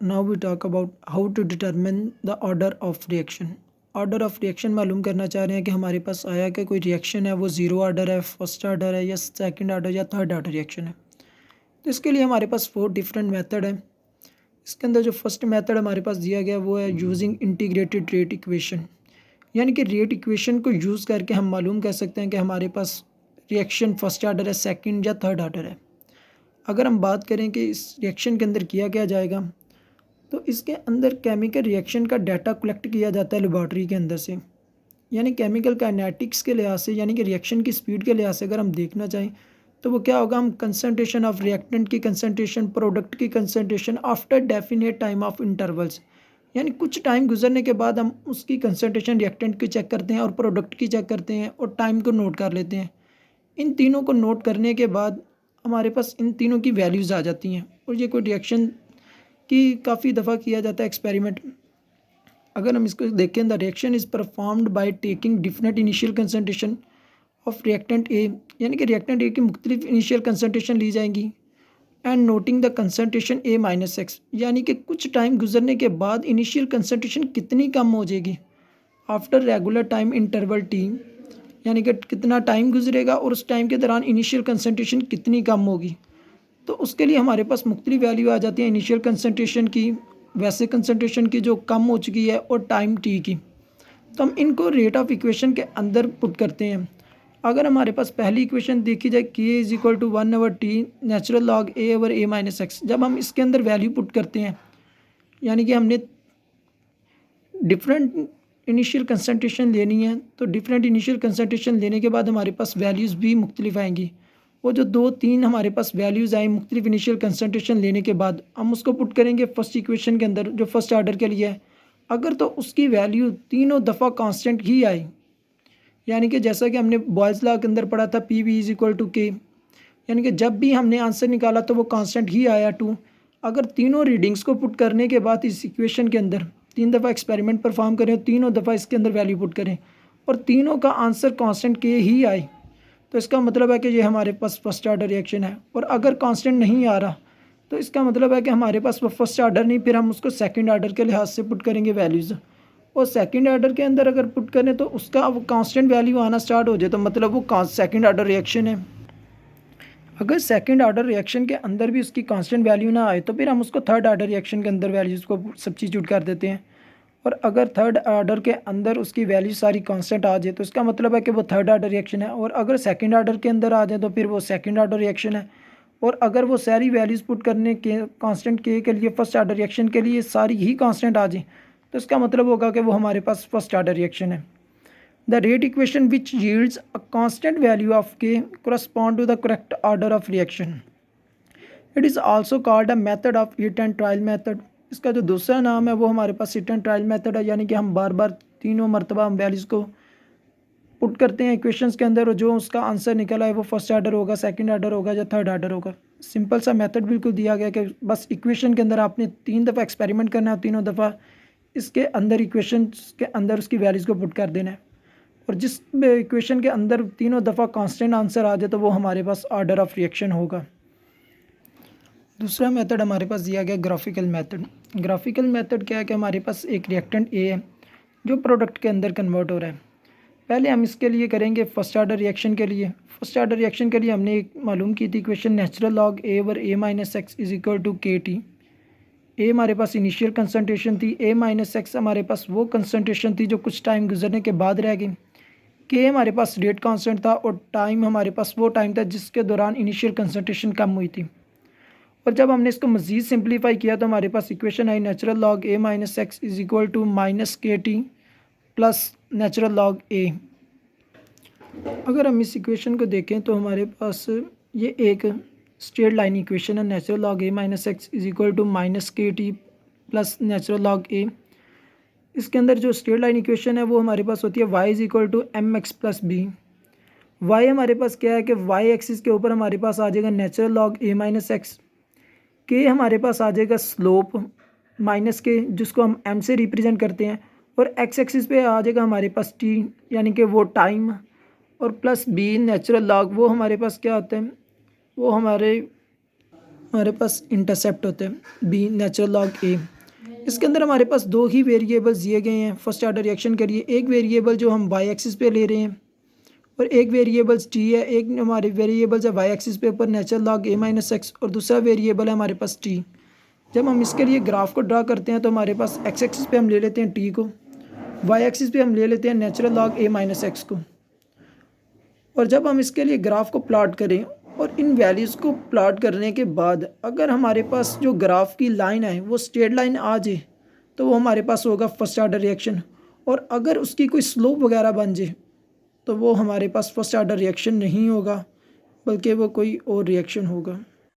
Now we talk about how to determine the order of reaction. Order of reaction मालूम करना चाह रहे हैं कि हमारे पास आया कि कोई रिएक्शन है वो ज़ीरो ऑर्डर है, फर्स्ट ऑर्डर है या सेकंड ऑर्डर या थर्ड ऑर्डर रिएक्शन है। तो इसके लिए हमारे पास 4 डिफरेंट मेथड है। इसके अंदर जो फर्स्ट मेथड हमारे पास दिया गया वो है यूजिंग इंटीग्रेटेड रेट इक्वेशन, यानी कि रेट इक्वेशन को यूज़ करके हम मालूम कर सकते हैं कि हमारे पास रिएक्शन फर्स्ट ऑर्डर है, सेकंड या थर्ड ऑर्डर है। अगर हम बात करें कि इस रिएक्शन के अंदर किया क्या जाएगा, तो इसके अंदर केमिकल रिएक्शन का डाटा कलेक्ट किया जाता है लेबॉर्ट्री के अंदर से, यानी केमिकल काइनेटिक्स के लिहाज से, यानी कि रिएक्शन की स्पीड के लिहाज से अगर हम देखना चाहें तो वो क्या होगा, हम कंसनट्रेशन ऑफ रिएक्टेंट की कंसनट्रेशन, प्रोडक्ट की concentration after definite time of intervals, यानी कुछ टाइम गुजरने के बाद हम उसकी कंसनट्रेशन रिएक्टेंट की चेक करते हैं और प्रोडक्ट की चेक करते हैं और टाइम को नोट कर लेते हैं। इन तीनों को नोट करने के बाद हमारे पास इन तीनों की वैल्यूज़ आ जाती हैं और ये कोई रिएक्शन की काफ़ी दफ़ा किया जाता है एक्सपेरिमेंट। अगर हम इसको देखें, the reaction is performed by taking different initial concentration of reactant A, यानी कि रिएक्टेंट ए की मुख्तलिफ इनिशियल कंसनट्रेशन ली जाएंगी and noting the concentration A minus x, यानी कि कुछ टाइम गुजरने के बाद इनिशियल कंसनट्रेशन कितनी कम हो जाएगी after regular time interval T, यानी कि कितना टाइम गुजरेगा और उस टाइम के दौरान इनिशियल कंसनट्रेशन कितनी कम होगी। तो उसके लिए हमारे पास मुख्तलिफ वैल्यू आ जाती है इनिशियल कंसनट्रेशन की, वैसे कंसनट्रेशन की जो कम हो चुकी है और टाइम टी की। तो हम इनको रेट ऑफ इक्वेशन के अंदर पुट करते हैं। अगर हमारे पास पहली इक्वेशन देखी जाए के is equal to 1/t natural log a over a minus x, जब हम इसके अंदर वैल्यू पुट करते हैं, यानी कि हमने डिफरेंट इनिशियल कंसनट्रेशन लेनी है, तो डिफरेंट इनिशियल कंसनट्रेशन लेने के बाद हमारे पास वैल्यूज़ भी मुख्तलिफ आएंगी। वो जो 2-3 हमारे पास वैल्यूज़ आई मुख्तलिफ इनिशियल कंसनट्रेशन लेने के बाद, हम उसको पुट करेंगे फर्स्ट इक्वेशन के अंदर जो फर्स्ट ऑर्डर के लिए है। अगर तो उसकी वैल्यू तीनों दफ़ा कांस्टेंट ही आई, यानी कि जैसा कि हमने बॉयज़ लॉ के अंदर पढ़ा था P V is equal to K, यानी कि जब भी हमने आंसर निकाला तो वो कांस्टेंट ही आया 2। अगर तीनों रीडिंग्स को पुट करने के बाद इस इक्वेशन के अंदर 3 दफ़ा एक्सपेरिमेंट परफॉर्म करें, तीनों दफ़ा इसके अंदर वैल्यू पुट करें और तीनों का आंसर कांस्टेंट के ही आए, तो इसका मतलब है कि ये हमारे पास फर्स्ट ऑर्डर रिएक्शन है। और अगर कांस्टेंट नहीं आ रहा तो इसका मतलब है कि हमारे पास वो फर्स्ट ऑर्डर नहीं, फिर हम उसको सेकंड ऑर्डर के लिहाज से पुट करेंगे वैल्यूज़, और सेकंड ऑर्डर के अंदर अगर पुट करें तो उसका वो कांस्टेंट वैल्यू आना स्टार्ट हो जाए तो मतलब वो सेकंड ऑर्डर रिएक्शन है। अगर सेकंड ऑर्डर रिएक्शन के अंदर भी उसकी कांस्टेंट वैल्यू ना आए तो फिर हम उसको थर्ड ऑर्डर रिएक्शन के अंदर वैल्यूज़ को सब्स्टिट्यूट कर देते हैं। और अगर थर्ड ऑर्डर के अंदर उसकी वैल्यू सारी कांस्टेंट आ जाए तो इसका मतलब है कि वो थर्ड ऑर्डर रिएक्शन है, और अगर सेकंड ऑर्डर के अंदर आ जाए तो फिर वो सेकंड ऑर्डर रिएक्शन है। और अगर वो सारी वैल्यूज़ पुट करने के कांस्टेंट के लिए फर्स्ट ऑर्डर रिएक्शन के लिए सारी ही कांस्टेंट आ जाए तो इसका मतलब होगा कि वो हमारे पास फर्स्ट ऑर्डर रिएक्शन है। The rate equation which yields a constant value of K correspond to the correct order of reaction. It is also called a method of hit and trial method. इसका जो दूसरा नाम है वो हमारे पास hit and trial method है, यानी कि हम बार बार तीनों मरतबा हम वैल्यूज़ को पुट करते हैं इक्वेशंस के अंदर और जो उसका आंसर निकला है वो फर्स्ट ऑर्डर होगा, सेकंड ऑर्डर होगा या थर्ड ऑर्डर होगा। सिंपल सा मेथड बिल्कुल दिया गया कि बस इक्वेशन के अंदर आपने 3 दफ़ा एक्सपेरिमेंट करना है, तीनों दफ़ा इसके अंदर इक्वेशन के अंदर उसकी वैल्यूज़ को पुट कर देना है, और जिस इक्वेशन के अंदर तीनों दफ़ा कांस्टेंट आंसर आ जाए तो वो हमारे पास ऑर्डर ऑफ रिएक्शन होगा। दूसरा मेथड हमारे पास दिया गया ग्राफिकल मेथड। ग्राफिकल मेथड क्या है कि हमारे पास एक रिएक्टेंट ए है जो प्रोडक्ट के अंदर कन्वर्ट हो रहा है। पहले हम इसके लिए करेंगे फर्स्ट ऑर्डर रिएक्शन के लिए। फर्स्ट ऑर्डर रिएक्शन के लिए हमने एक मालूम की थी equation natural log a over a minus x is equal to k t. ए हमारे पास इनिशियल कंसनट्रेशन थी, ए माइनस एक्स हमारे पास वो कंसनट्रेशन थी जो कुछ टाइम गुजरने के बाद रह गई। के हमारे पास रेट कांस्टेंट था और टाइम हमारे पास वो टाइम था जिसके दौरान इनिशियल कंसनट्रेशन कम हुई थी। और जब हमने इसको मज़ीद सिंप्लीफाई किया तो हमारे पास इक्वेशन आई natural log A minus x is equal to minus के T plus natural log A. अगर हम इस इक्वेशन को देखें तो हमारे पास ये एक स्ट्रेट लाइन इक्वेशन है, natural log A minus x is equal to minus के T plus natural log a. इसके अंदर जो स्ट्रेट लाइन इक्वेशन है वो हमारे पास होती है y is equal to m x plus b. Y हमारे पास क्या है कि y एक्सिस के ऊपर हमारे पास आ जाएगा नेचुरल लॉग ए माइनस एक्स, के हमारे पास आ जाएगा स्लोप माइनस के जिसको हम m से रिप्रेजेंट करते हैं, और x एक्सिस पे आ जाएगा हमारे पास t यानी कि वो टाइम, और प्लस b नेचुरल लॉग वो हमारे पास क्या होता है, वो हमारे हमारे पास इंटरसेप्ट होते हैं बी नेचुरल लॉग ए। इसके अंदर हमारे पास दो ही वेरिएबल्स दिए गए हैं फर्स्ट ऑर्डर रिएक्शन के लिए। एक वेरिएबल जो हम वाई एक्सिस पे ले रहे हैं और एक वेरिएबल्स टी है। एक हमारे वेरिएबल्स है वाई एक्सिस पे ऊपर नेचुरल लॉग ए माइनस एक्स और दूसरा वेरिएबल है हमारे पास टी। जब हम इसके लिए ग्राफ को ड्रा करते हैं तो हमारे पास एक्स एक्सिस पे हम ले लेते हैं टी को, वाई एक्सिस पे हम ले लेते हैं नेचुरल लॉग ए माइनस एक्स को। और जब हम इसके लिए ग्राफ को प्लॉट करें और इन वैल्यूज़ को प्लॉट करने के बाद अगर हमारे पास जो ग्राफ की लाइन है वो स्ट्रेट लाइन आ जाए तो वो हमारे पास होगा फर्स्ट ऑर्डर रिएक्शन। और अगर उसकी कोई स्लोप वगैरह बन जाए तो वो हमारे पास फर्स्ट ऑर्डर रिएक्शन नहीं होगा बल्कि वो कोई और रिएक्शन होगा।